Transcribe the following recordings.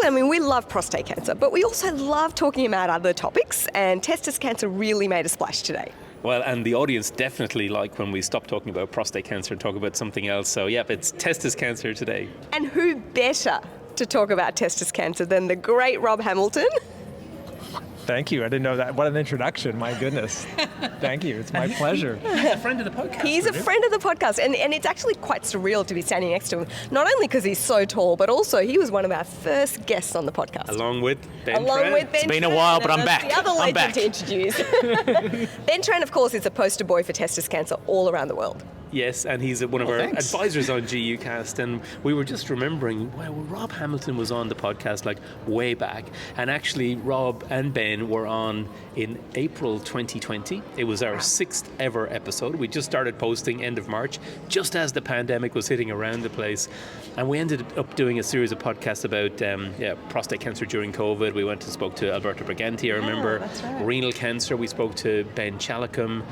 Declan, I mean, we love prostate cancer, but we also love talking about other topics, and testis cancer really made a splash today. Well, and the audience definitely like when we stop talking about prostate cancer and talk about something else. So, yep, it's testis cancer today. And who better to talk about testis cancer than the great Rob Hamilton? Thank you. I didn't know that. What an introduction. My goodness. Thank you. It's my pleasure. He's a friend of the podcast. He's a friend of the podcast, and it's actually quite surreal to be standing next to him, not only because he's so tall, but also he was one of our first guests on the podcast. Along with Ben Tran. It's been a while, but I'm back. The other legend to introduce. Ben Tran, of course, is a poster boy for testis cancer all around the world. Yes, and he's one of our advisors on GUcast, and we were just remembering, well, Rob Hamilton was on the podcast like way back, and actually Rob and Ben were on in April 2020. It was our 6th ever episode. We just started posting end of March, just as the pandemic was hitting around the place, and we ended up doing a series of podcasts about prostate cancer during COVID. We went and spoke to Alberto Briganti, I remember. That's right. Renal cancer, we spoke to Ben Chalicum.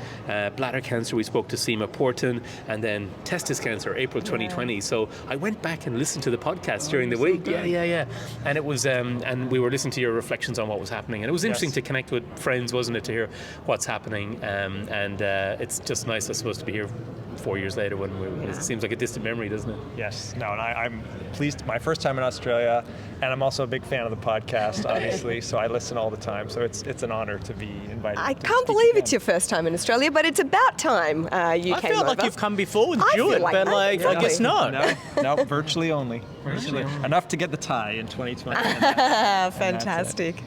Bladder cancer, we spoke to Seema Porton. And then testis cancer, April 2020. So I went back and listened to the podcast during the week. Yeah. And it was, and we were listening to your reflections on what was happening. And it was interesting to connect with friends, wasn't it, to hear what's happening. And it's just nice, I suppose, to be here 4 years later when it seems like a distant memory, doesn't it? Yes. No, and I'm pleased. My first time in Australia, and I'm also a big fan of the podcast, obviously, so I listen all the time. So it's an honor to be invited. I can't believe it's your first time in Australia, but it's about time you came over. I feel like you've come before with Jewett, like but that. I guess not. No, virtually only. Virtually enough to get the tie in 2020. Fantastic.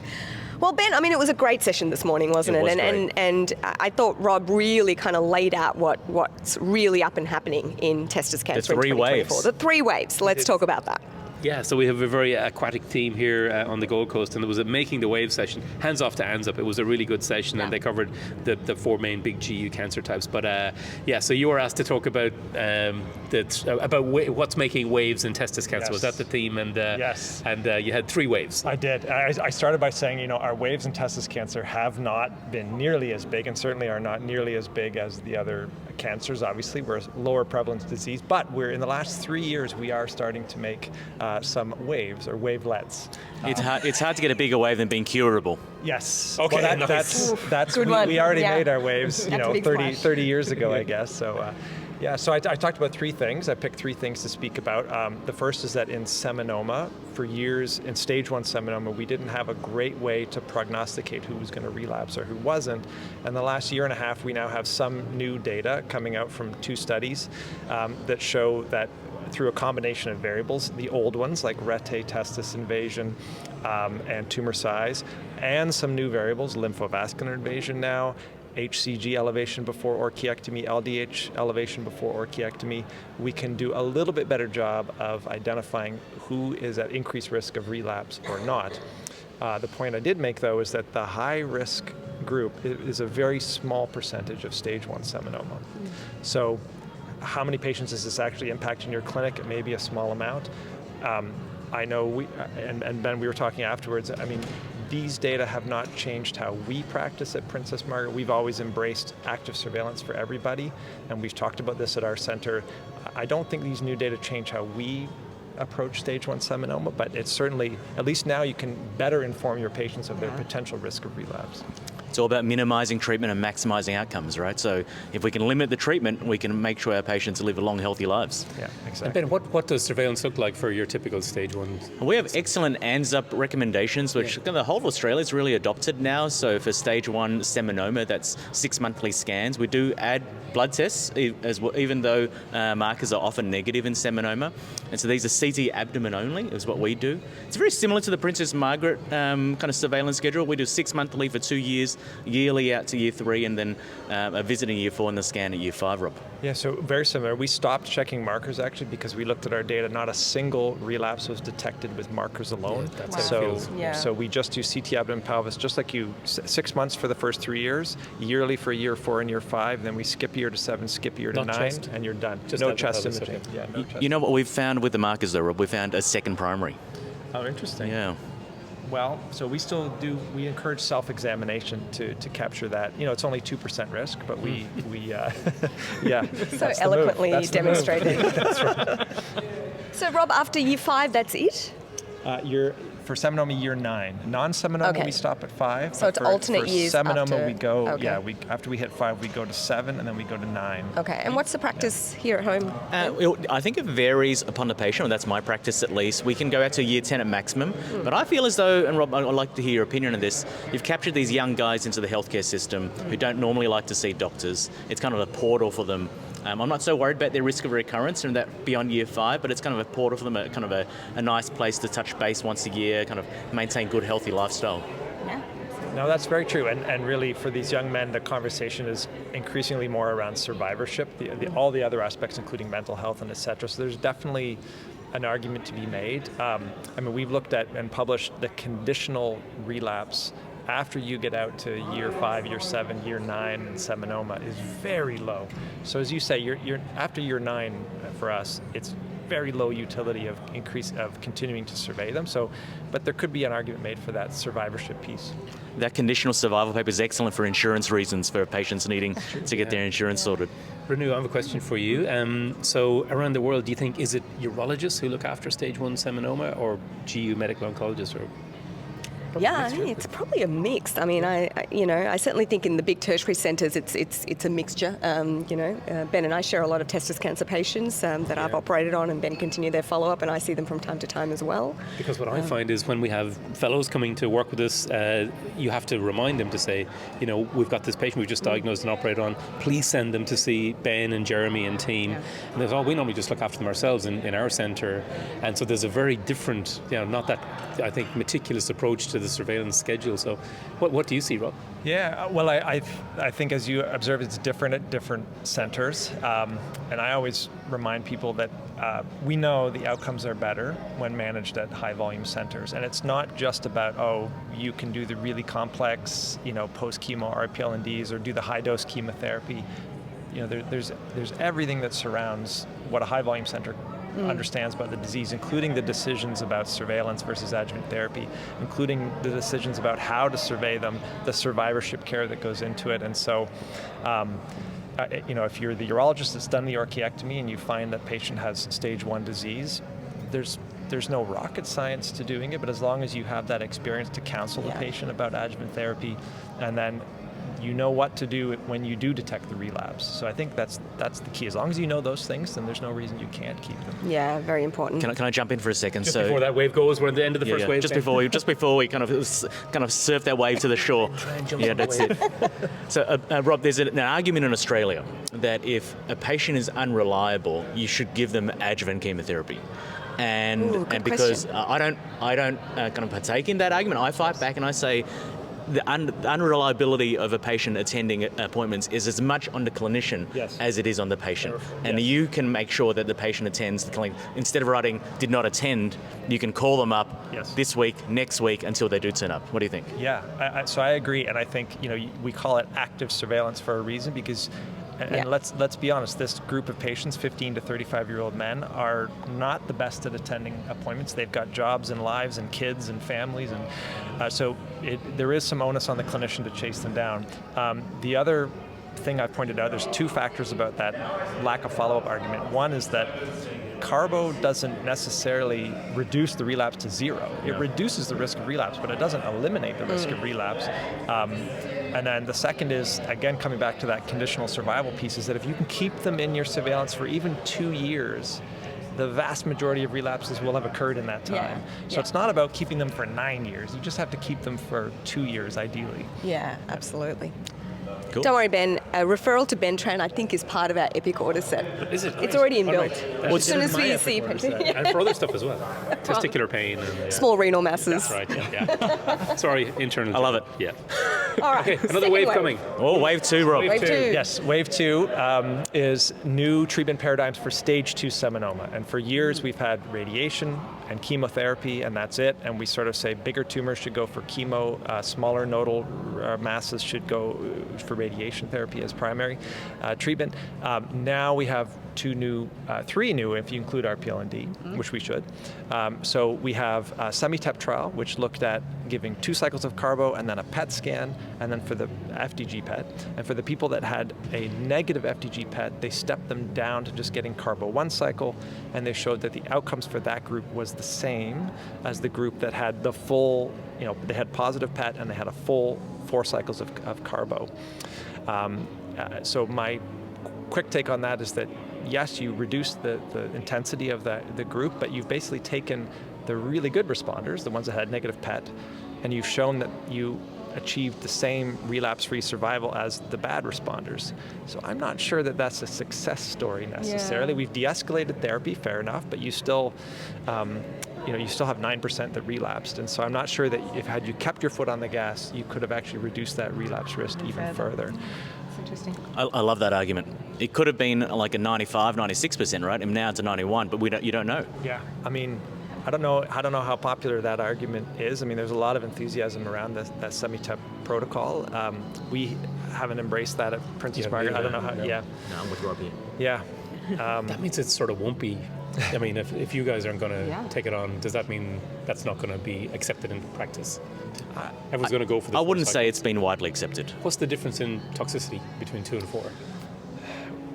Well, Ben, I mean, it was a great session this morning, wasn't it? And I thought Rob really kind of laid out what's really up and happening in testis cancer in 2024. The 3 waves. Let's talk about that. Yeah, so we have a very aquatic team here on the Gold Coast, and there was a Making the Wave session, hands off to hands up. It was a really good session, and they covered the 4 main big GU cancer types. But so you were asked to talk about what's making waves in testis cancer. Yes. Was that the theme? And yes. And you had 3 waves. I did. I started by saying, our waves in testis cancer have not been nearly as big, and certainly are not nearly as big as the other cancers. Obviously, we're a lower prevalence disease, but we're in the last 3 years we are starting to make some waves or wavelets. It's hard to get a bigger wave than being curable. Yes. Okay, well, that's we already made our waves, 30 years ago, I guess. So. So I talked about 3 things. I picked 3 things to speak about. The first is that in seminoma, for years, in stage 1 seminoma, we didn't have a great way to prognosticate who was going to relapse or who wasn't. And the last year and a half, we now have some new data coming out from 2 studies that show that through a combination of variables, the old ones like rete, testis invasion, and tumor size, and some new variables, lymphovascular invasion now, HCG elevation before orchiectomy, LDH elevation before orchiectomy, we can do a little bit better job of identifying who is at increased risk of relapse or not. The point I did make, though, is that the high-risk group is a very small percentage of stage 1 seminoma. So how many patients is this actually impacting your clinic? It may be a small amount. I know and Ben, we were talking afterwards, I mean, these data have not changed how we practice at Princess Margaret. We've always embraced active surveillance for everybody, and we've talked about this at our center. I don't think these new data change how we approach stage 1 seminoma, but it's certainly, at least now you can better inform your patients of their potential risk of relapse. It's all about minimizing treatment and maximizing outcomes, right? So if we can limit the treatment, we can make sure our patients live long, healthy lives. Yeah, exactly. And Ben, what does surveillance look like for your typical stage 1? We have excellent ANZUP recommendations, which the whole of Australia's really adopted now. So for stage 1 seminoma, that's 6 monthly scans. We do add blood tests, as well, even though markers are often negative in seminoma. And so these are CT abdomen only, is what we do. It's very similar to the Princess Margaret kind of surveillance schedule. We do 6 monthly for 2 years, yearly out to year 3, and then a visit in year 4 and the scan at year 5, Rob. Yeah, so very similar. We stopped checking markers actually because we looked at our data. Not a single relapse was detected with markers alone. Yeah, that's how it feels. So we just do CT abdomen pelvis, just like you, 6 months for the first 3 years, yearly for year 4 and year 5, then we skip year to 7, skip year to 9, chest. and you're done. Just no chest imaging. Okay. Yeah, no chest. You know what we've found with the markers though, Rob? We found a second primary. Oh, interesting. Yeah. Well, so we encourage self-examination to capture that. It's only 2% risk, but we So eloquently demonstrated. That's right. So Rob, after year 5, that's it? for seminoma year 9. Non-seminoma we stop at 5. So it's alternate years. Seminoma after, we go after we hit 5 we go to 7 and then we go to 9. Okay, and what's the practice here at home? I think it varies upon the patient, and that's my practice at least. We can go out to year 10 at maximum, but I feel as though, and Rob, I'd like to hear your opinion on this, you've captured these young guys into the healthcare system who don't normally like to see doctors. It's kind of a portal for them. I'm not so worried about their risk of recurrence and that beyond year 5, but it's kind of a portal for them, kind of a nice place to touch base once a year, kind of maintain good, healthy lifestyle. Yeah. No, that's very true. And really, for these young men, the conversation is increasingly more around survivorship, all the other aspects, including mental health and et cetera. So there's definitely an argument to be made. We've looked at and published the conditional relapse after you get out to year 5, year 7, year 9 in seminoma is very low. So as you say, you're after year 9 for us, it's very low utility of continuing to survey them. So, but there could be an argument made for that survivorship piece. That conditional survival paper is excellent for insurance reasons for patients needing to get their insurance sorted. Renu, I have a question for you. So around the world, do you think, is it urologists who look after stage 1 seminoma or GU medical oncologists? Or yeah, I mean, it's probably a mix. I mean, I certainly think in the big tertiary centres, it's a mixture. Ben and I share a lot of testis cancer patients that I've operated on, and Ben continue their follow-up, and I see them from time to time as well. Because what I find is when we have fellows coming to work with us, you have to remind them to say, we've got this patient we've just diagnosed and operated on. Please send them to see Ben and Jeremy and team. Yeah. And there's we normally just look after them ourselves in our centre, and so there's a very different, not that I think meticulous approach to the surveillance schedule. So what do you see, Rob? Yeah, well, I think as you observe, it's different at different centers. And I always remind people that we know the outcomes are better when managed at high volume centers. And it's not just about, you can do the really complex, post-chemo RPLNDs or do the high dose chemotherapy. There's everything that surrounds what a high volume center understands about the disease, including the decisions about surveillance versus adjuvant therapy, including the decisions about how to survey them, the survivorship care that goes into it. And so, if you're the urologist that's done the orchiectomy and you find that patient has stage 1 disease, there's no rocket science to doing it, but as long as you have that experience to counsel the patient about adjuvant therapy, and then you know what to do when you do detect the relapse. So I think that's the key. As long as you know those things, then there's no reason you can't keep them. Yeah, very important. Can I jump in for a second? Just before that wave goes, we're at the end of the first wave. Just before we kind of surf that wave to the shore. Yeah, that's it. So Rob, there's an argument in Australia that if a patient is unreliable, you should give them adjuvant chemotherapy. And because I don't kind of partake in that argument, I fight back and I say, the unreliability of a patient attending appointments is as much on the clinician as it is on the patient. And you can make sure that the patient attends the clinic. Instead of writing, did not attend, you can call them up this week, next week, until they do turn up. What do you think? Yeah, so I agree. And I think, we call it active surveillance for a reason, because and let's be honest, this group of patients, 15 to 35-year-old men, are not the best at attending appointments. They've got jobs and lives and kids and families, and so there is some onus on the clinician to chase them down. The other thing I pointed out, there's 2 factors about that lack of follow-up argument. One is that carbo doesn't necessarily reduce the relapse to 0. It reduces the risk of relapse, but it doesn't eliminate the risk of relapse. And then the second is, again, coming back to that conditional survival piece, is that if you can keep them in your surveillance for even 2 years, the vast majority of relapses will have occurred in that time. So it's not about keeping them for 9 years. You just have to keep them for 2 years, ideally. Yeah, absolutely. Cool. Don't worry, Ben. A referral to Ben Tran, I think, is part of our EPIC order set. Is it? It's already inbuilt. Well, as soon as we see and for other stuff as well. Testicular pain. And, small renal masses. That's right, Sorry, internal. I love it. Yeah. All right. Okay, another wave coming. Oh, wave 2, Rob. Wave 2. Yes, wave 2 is new treatment paradigms for stage 2 seminoma. And for years, we've had radiation and chemotherapy, and that's it. And we sort of say bigger tumors should go for chemo, smaller nodal masses should go for radiation therapy as primary treatment. Now we have 3 new, if you include RPLND, which we should. So we have a SemiTep trial, which looked at giving 2 cycles of carbo and then a PET scan, and then for the FDG PET. And for the people that had a negative FDG PET, they stepped them down to just getting carbo 1 cycle, and they showed that the outcomes for that group was was the same as the group that had the full, they had positive PET and they had a full 4 cycles of carbo. So my quick take on that is that, yes, you reduce the intensity of the group, but you've basically taken the really good responders, the ones that had negative PET, and you've shown that you achieved the same relapse-free survival as the bad responders. So I'm not sure that that's a success story necessarily. Yeah. We've de-escalated therapy, fair enough, but you still, you still have 9% that relapsed, and so I'm not sure that had you kept your foot on the gas, you could have actually reduced that relapse risk even further. That's interesting. I love that argument. It could have been like a 95, 96%, right? And now it's a 91, but you don't know. Yeah, I mean, I don't know how popular that argument is. I mean, there's a lot of enthusiasm around that semi-TEP protocol. We haven't embraced that at Princess Margaret. I don't know how. No. Yeah. No, I'm with Rob here. Yeah. That means it sort of won't be. I mean, if you guys aren't going to take it on, does that mean that's not going to be accepted in practice? Everyone's going to go for this. I wouldn't say it's been widely accepted. What's the difference in toxicity between 2 and 4?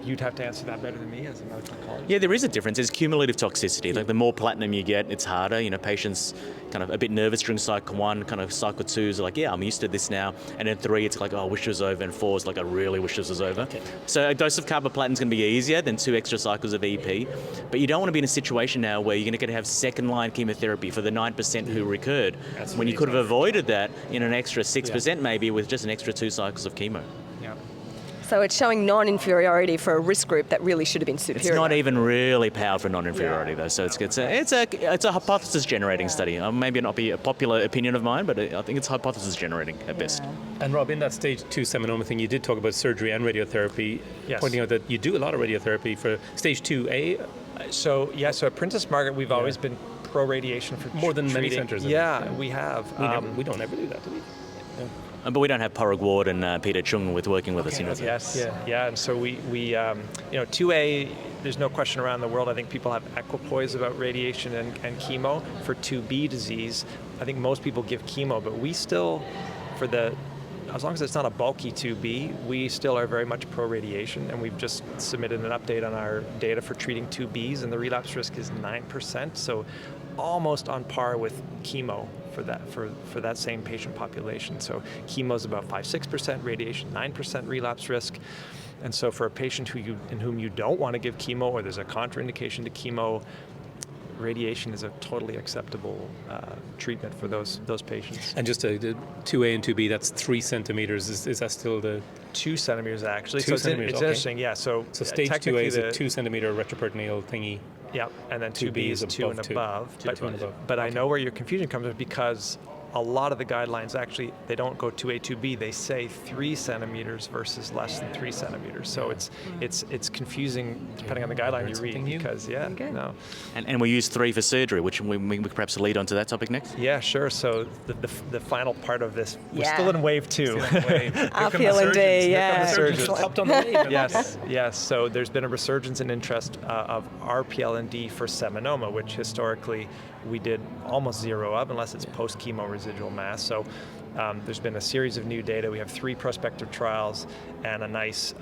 You'd have to answer that better than me as a medical oncologist. Yeah, there is a difference. There's cumulative toxicity. Like the more platinum you get, it's harder. Patients kind of a bit nervous during cycle 1, kind of cycle 2 is like, yeah, I'm used to this now. And then 3, it's like, oh, I wish it was over. And 4 is like, I really wish this was over. Okay. So a dose of carboplatin is going to be easier than 2 extra cycles of EP. But you don't want to be in a situation now where you're going to have second-line chemotherapy for the 9% who recurred, when you could have avoided that in an extra 6% maybe with just an extra 2 cycles of chemo. So it's showing non-inferiority for a risk group that really should have been superior. It's not even really powered for non-inferiority though, so it's a hypothesis-generating study. Maybe not be a popular opinion of mine, but I think it's hypothesis-generating at best. And Rob, in that stage 2 seminoma thing, you did talk about surgery and radiotherapy, pointing out that you do a lot of radiotherapy for stage 2A. So at Princess Margaret, we've always been pro-radiation for more than many centres. Yeah, we have. We don't ever do that, do we? But we don't have Parag Ward and Peter Chung working with us. Yes, and so we 2A, there's no question around the world. I think people have equipoise about radiation and chemo. For 2B disease, I think most people give chemo, but we still, as long as it's not a bulky 2B, we still are very much pro-radiation, and we've just submitted an update on our data for treating 2Bs, and the relapse risk is 9%, so almost on par with chemo for that same patient population. So chemo is about 5-6%, radiation 9% relapse risk. And so for a patient in whom you don't want to give chemo, or there's a contraindication to chemo, radiation is a totally acceptable treatment for those patients. And just the 2A and 2B, that's 3 centimeters. Is that still the 2 centimeters actually? 2 centimeters. It's interesting. Yeah. So stage 2A is a 2 centimeter retroperitoneal thingy. Yeah, and then 2B is 2 and above. But I know where your confusion comes from, because a lot of the guidelines actually, they don't go 2A, 2B. They say 3 centimeters versus less than 3 centimeters. So it's confusing depending on the guideline you read. Because no. And we use 3 for surgery, which we could perhaps lead on to that topic next. Yeah, sure. So the final part of this, we're still in wave 2. RPLND, Hopped on the wave. Yes. So there's been a resurgence in interest of RPLND for seminoma, which historically we did almost 0 of, unless it's post-chemo residual mass. So there's been a series of new data. We have 3 prospective trials and a nice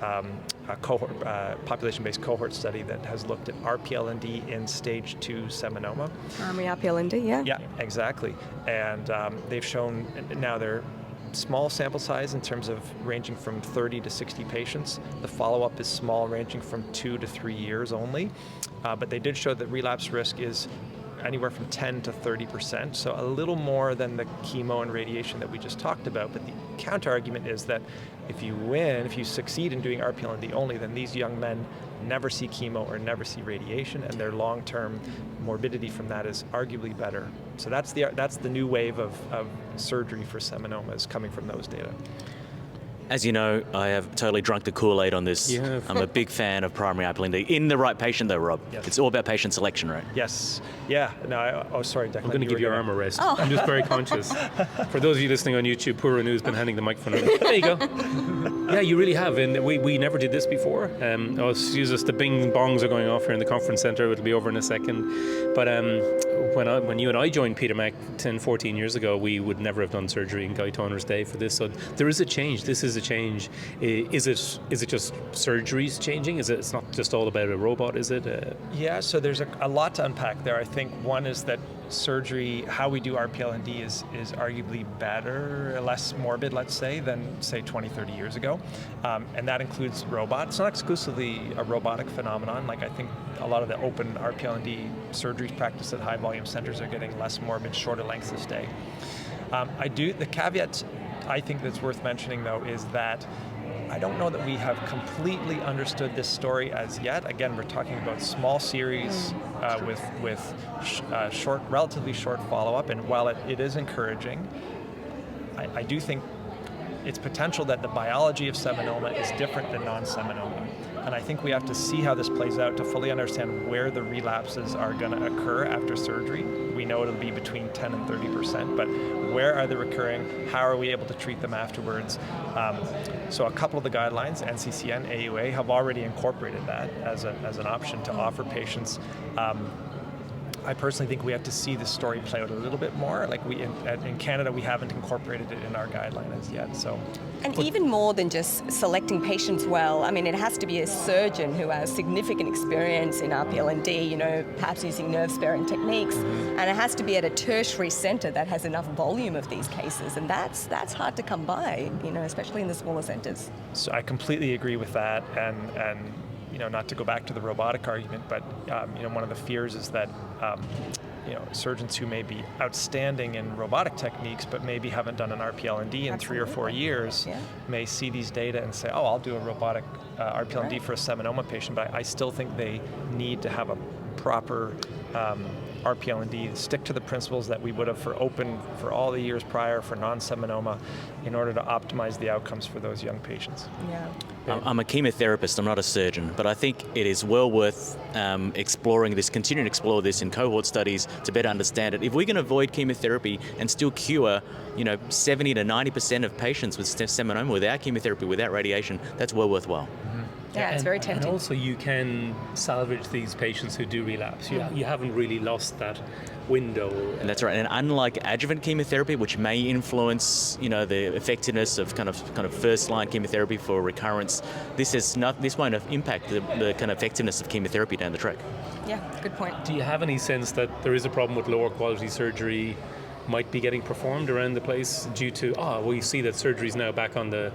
cohort, population-based cohort study that has looked at RPLND in stage 2 seminoma. RPLND, yeah. Yeah, exactly. And they've shown, now they're small sample size in terms of ranging from 30 to 60 patients. The follow-up is small, ranging from 2 to 3 years only. But they did show that relapse risk is anywhere from 10 to 30%, so a little more than the chemo and radiation that we just talked about. But the counter-argument is that if you succeed in doing RPLND only, then these young men never see chemo or never see radiation, and their long-term morbidity from that is arguably better. So that's the new wave of surgery for seminomas coming from those data. As you know, I have totally drunk the Kool-Aid on this. Yeah. I'm a big fan of primary RPLND. In the right patient though, Rob. Yes. It's all about patient selection, right? Yes. Yeah. No, sorry, Declan. I'm going to give your arm a rest. Oh. I'm just very conscious. For those of you listening on YouTube, poor Renu's been handing the microphone over. There you go. Yeah, you really have. And we never did this before. The bing bongs are going off here in the conference centre. It'll be over in a second. But when you and I joined Peter Mac 10, 14 years ago, we would never have done surgery in Guy Toner's day for this. So there is a change. This is a change. Is it just surgeries changing? It's not just all about a robot, is it? Yeah, so there's a lot to unpack there. I think one is that surgery, how we do RPLND is arguably better, less morbid, let's say, than, say, 20, 30 years ago. And that includes robots. It's not exclusively a robotic phenomenon. Like, I think a lot of the open RPLND surgeries practiced at high volume centers are getting less morbid, shorter lengths of stay. The caveat I think that's worth mentioning, though, is that I don't know that we have completely understood this story as yet. Again, we're talking about small series with relatively short follow-up, and while it is encouraging, I do think it's potential that the biology of seminoma is different than non-seminoma. And I think we have to see how this plays out to fully understand where the relapses are going to occur after surgery. We know it'll be between 10 and 30%, but where are they recurring? How are we able to treat them afterwards? So a couple of the guidelines, NCCN, AUA, have already incorporated that as an option to offer patients. I personally think we have to see this story play out a little bit more. Like in Canada, we haven't incorporated it in our guideline as yet. And even more than just selecting patients well, I mean, it has to be a surgeon who has significant experience in RPLND, perhaps using nerve-sparing techniques, and it has to be at a tertiary centre that has enough volume of these cases, and that's hard to come by, especially in the smaller centres. So I completely agree with that, and not to go back to the robotic argument, but one of the fears is that surgeons who may be outstanding in robotic techniques but maybe haven't done an RPLND in 3 or 4 years may see these data and say, oh, I'll do a robotic RPLND for a seminoma patient, but I still think they need to have a proper RPLND, stick to the principles that we would have for open for all the years prior for non-seminoma in order to optimize the outcomes for those young patients. Yeah. I'm a chemotherapist, I'm not a surgeon, but I think it is well worth exploring this, continuing to explore this in cohort studies to better understand it. If we can avoid chemotherapy and still cure 70 to 90% of patients with seminoma without chemotherapy, without radiation, that's well worthwhile. Mm-hmm. Yeah, it's very tempting. And also you can salvage these patients who do relapse. You haven't really lost that window. And that's right. And unlike adjuvant chemotherapy, which may influence, the effectiveness of kind of first-line chemotherapy for recurrence, this won't impact the kind of effectiveness of chemotherapy down the track. Yeah, good point. Do you have any sense that there is a problem with lower quality surgery might be getting performed around the place due to, we see that surgery is now back on the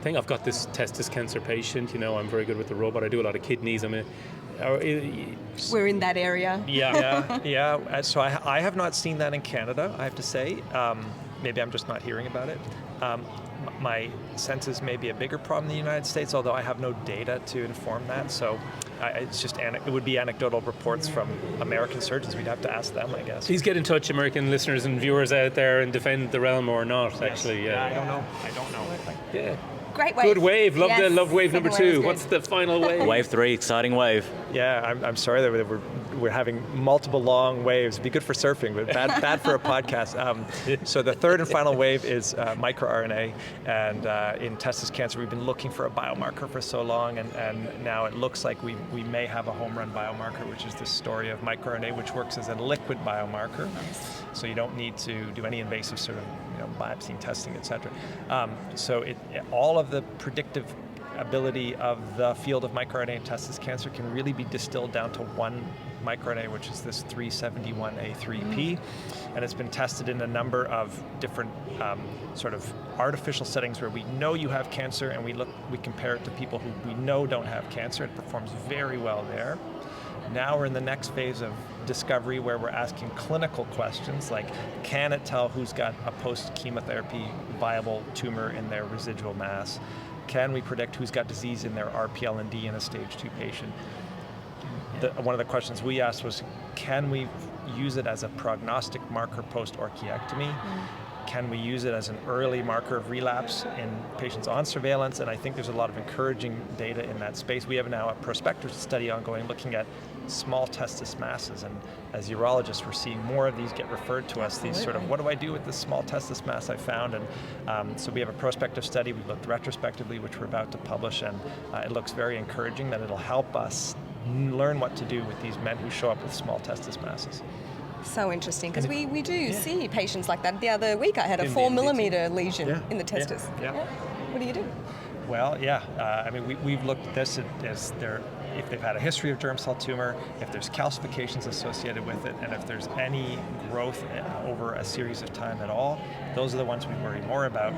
thing? I've got this testis cancer patient, I'm very good with the robot, I do a lot of kidneys, we're in that area. Yeah. So I have not seen that in Canada, I have to say. Maybe I'm just not hearing about it. My sense is maybe a bigger problem in the United States, although I have no data to inform that. So it's just it would be anecdotal reports from American surgeons. We'd have to ask them, I guess. Please get in touch, American listeners and viewers out there, and defend the realm or not. Yes. Actually, yeah. I don't know. Yeah. Great wave. Good wave. Love wave number 2. What's the final wave? Wave 3, exciting wave. Yeah, I'm sorry that we're having multiple long waves. It'd be good for surfing, but bad for a podcast. So the third and final wave is microRNA, and in testis cancer, we've been looking for a biomarker for so long, and now it looks like we may have a home run biomarker, which is the story of microRNA, which works as a liquid biomarker. So you don't need to do any invasive sort of biopsy testing, etc. So all of the predictive ability of the field of microRNA in testis cancer can really be distilled down to one microRNA, which is this 371A3P, and it's been tested in a number of different sort of artificial settings where we know you have cancer, and we compare it to people who we know don't have cancer. It performs very well there. Now we're in the next phase of discovery where we're asking clinical questions like, can it tell who's got a post-chemotherapy viable tumor in their residual mass? Can we predict who's got disease in their RPLND in a stage 2 patient? One of the questions we asked was, can we use it as a prognostic marker post-orchiectomy? Can we use it as an early marker of relapse in patients on surveillance? And I think there's a lot of encouraging data in that space. We have now a prospective study ongoing looking at small testis masses, and as urologists, we're seeing more of these get referred to us. These sort of, what do I do with this small testis mass I found? And so we have a prospective study. We've looked retrospectively, which we're about to publish, and it looks very encouraging that it'll help us learn what to do with these men who show up with small testis masses. So interesting, because we do see patients like that. The other week I had a 4 millimeter lesion in the testis. Yeah. What do you do? Well, I mean, we've looked at this as if they've had a history of germ cell tumor, if there's calcifications associated with it, and if there's any growth over a series of time at all, those are the ones we worry more about.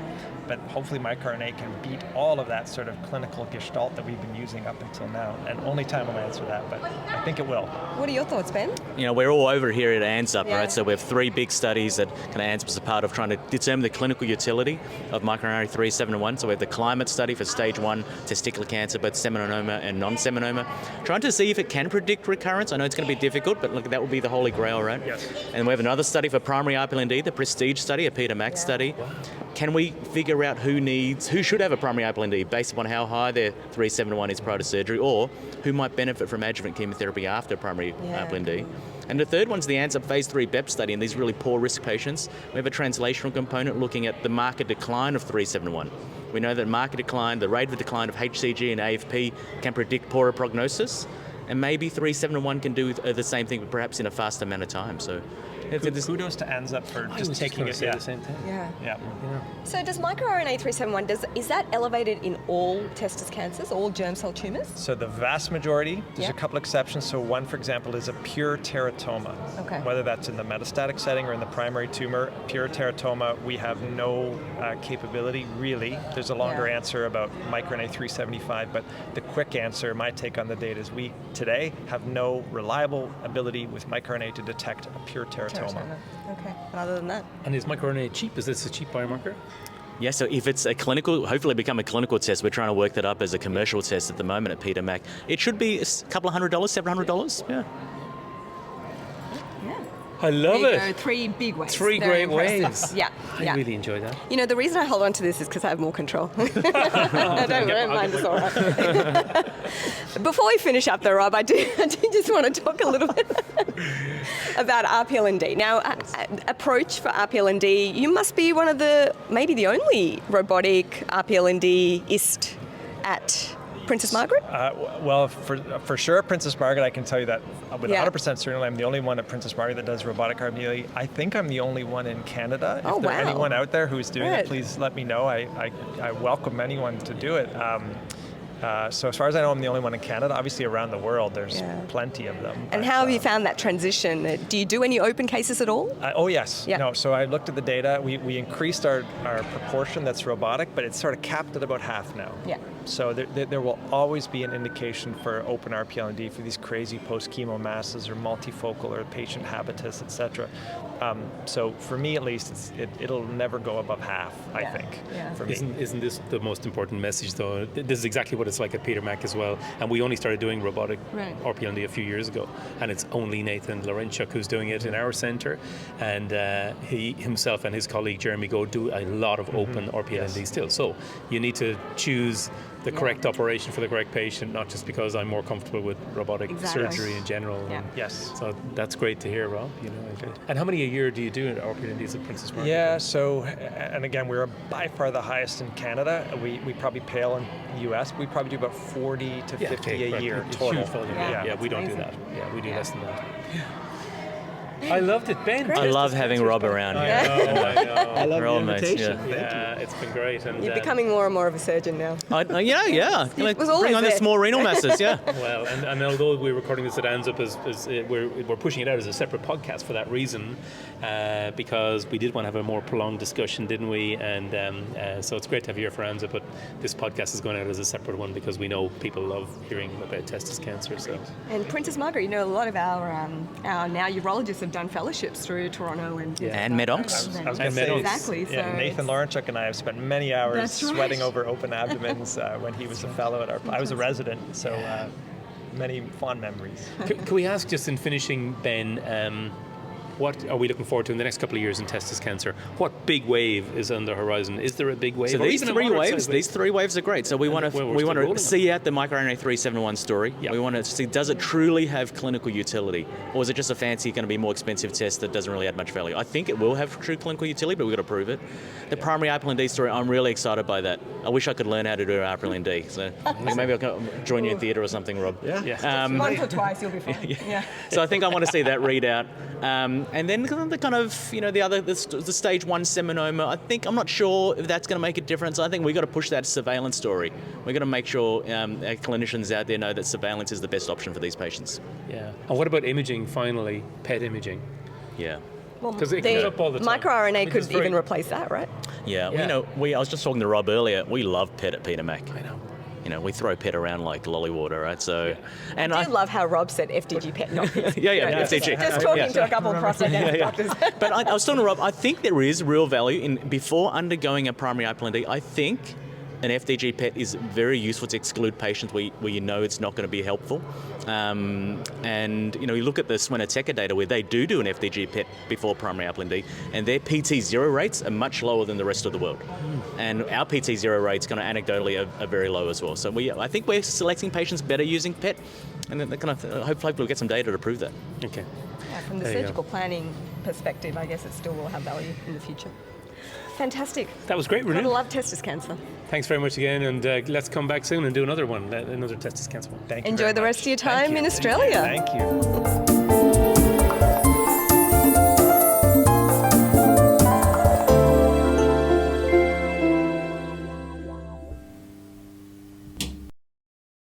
But hopefully miRNA can beat all of that sort of clinical gestalt that we've been using up until now. And only time will answer that, but I think it will. What are your thoughts, Ben? You know, we're all over here at ANZUP, right? So we have 3 big studies that kind of ANZUP's a part of trying to determine the clinical utility of miRNA 371. So we have the climate study for stage 1 testicular cancer, both seminoma and non-seminoma, trying to see if it can predict recurrence. I know it's going to be difficult, but look, that would be the holy grail, right? Yes. And we have another study for primary RPLND, the Prestige study, a Peter Mac study. Wow. Can we figure out who should have a primary RPLND based upon how high their 371 is prior to surgery, or who might benefit from adjuvant chemotherapy after primary RPLND? And the third one's the ANZUP phase 3 BEP study in these really poor risk patients. We have a translational component looking at the market decline of 371. We know that market decline, the rate of decline of HCG and AFP can predict poorer prognosis, and maybe 371 can do the same thing, but perhaps in a faster amount of time. So kudos to ANZUP for just taking it. The same thing. Yeah. So does miRNA 371, is that elevated in all testis cancers, all germ cell tumours? So the vast majority, there's a couple exceptions. So one, for example, is a pure teratoma. Okay. Whether that's in the metastatic setting or in the primary tumor, pure teratoma, we have no capability, really. There's a longer answer about miRNA 375, but the quick answer, my take on the data is we today have no reliable ability with miRNA to detect a pure teratoma. Okay, and other than that? And is miRNA cheap? Is this a cheap biomarker? Yeah, so if it's a clinical, hopefully become a clinical test, we're trying to work that up as a commercial test at the moment at Peter Mac. It should be a couple of $100, $700, Yeah. I love there it. You go, 3 big waves. 3 great waves. Yeah. I really enjoy that. You know, the reason I hold on to this is because I have more control. I don't mind, it's all right. Before we finish up though, Rob, I do just want to talk a little bit about RPLND. Now, approach for RPLND, you must be one of maybe the only robotic RPLND-ist at Princess Margaret? Well, for sure, Princess Margaret, I can tell you that with 100% certainty, I'm the only one at Princess Margaret that does robotic RPLND. I think I'm the only one in Canada. If there's anyone out there who's doing it, please let me know. I welcome anyone to do it. So as far as I know, I'm the only one in Canada. Obviously, around the world, there's plenty of them. And how have you found that transition? Do you do any open cases at all? Oh, yes. Yeah. No, so I looked at the data. We increased our proportion that's robotic, but it's sort of capped at about half now. Yeah. So there will always be an indication for open RPLND for these crazy post-chemo masses or multifocal or patient habitus, et cetera. So for me, at least, it'll never go above half, I think, for me. Isn't this the most important message, though? This is exactly what it's like at Peter Mac as well. And we only started doing robotic RPLND a few years ago. And it's only Nathan Larenchuk who's doing it in our centre. And he himself and his colleague Jeremy Go do a lot of open RPLND still. So you need to choose the correct operation for the correct patient, not just because I'm more comfortable with robotic surgery in general. Yeah. Yes. So that's great to hear, Rob. You know, and how many a year do you do at RPLNDs at Princess Margaret? Yeah, so, and again, we're by far the highest in Canada. We probably pale in the US. We probably do about 40 to 50 a year total. Huge volume. Yeah, we don't do that. Yeah, we do less than that. Yeah. I loved it, Ben. I love having Rob around here. I know. I love the invitation. Yeah, it's been great. And you're becoming more and more of a surgeon now. Yeah. It was always bring on the small renal masses, Well, and although we're recording this at ANZUP, we're pushing it out as a separate podcast for that reason, because we did want to have a more prolonged discussion, didn't we? And so it's great to have you here for ANZUP, but this podcast is going out as a separate one because we know people love hearing about testis cancer. So. And Princess Margaret, you know, a lot of our now urologists have done fellowships through Toronto and Medoncs. Exactly. So Nathan Larenchuk and I have spent many hours sweating over open abdomens when he was a fellow at I was a resident, so many fond memories. Can we ask, just in finishing, Ben, what are we looking forward to in the next couple of years in testis cancer? What big wave is on the horizon? Is there a big wave? So these 3 waves are great. So we want to see out the miRNA 371 story. Yep. We want to see, does it truly have clinical utility? Or is it just a fancy, going to be more expensive test that doesn't really add much value? I think it will have true clinical utility, but we've got to prove it. The primary RPLND story, I'm really excited by that. I wish I could learn how to do RPLND. So maybe I'll join you in theatre or something, Rob. Yeah. Once or twice, you'll be fine. So I think I want to see that readout. And then the kind of, the stage 1 seminoma, I'm not sure if that's going to make a difference. I think we've got to push that surveillance story. We've got to make sure our clinicians out there know that surveillance is the best option for these patients. Yeah. And what about imaging, finally, PET imaging? Yeah. Because it comes up all the time. miRNA could even replace that, right? Yeah. I was just talking to Rob earlier. We love PET at Peter Mac. I know. We throw PET around like lolly water, right? So, and I love how Rob said FDG PET, not PET. FDG. Just talking to a couple of prostate doctors. But I was talking to Rob. I think there is real value in before undergoing a primary RPLND. I think an FDG PET is very useful to exclude patients where you know it's not going to be helpful. And you look at the Swenoteca data where they do an FDG PET before primary RPLND, and their PT0 rates are much lower than the rest of the world. And our PT0 rates kind of anecdotally are very low as well. So I think we're selecting patients better using PET, and then hopefully we'll get some data to prove that. Okay. Yeah, from the surgical planning perspective, I guess it still will have value in the future. Fantastic. That was great, Renu. Gotta love testis cancer. Thanks very much again, and let's come back soon and do another one, another testis cancer one. Thank you. Enjoy the rest of your time in Australia. Thank you.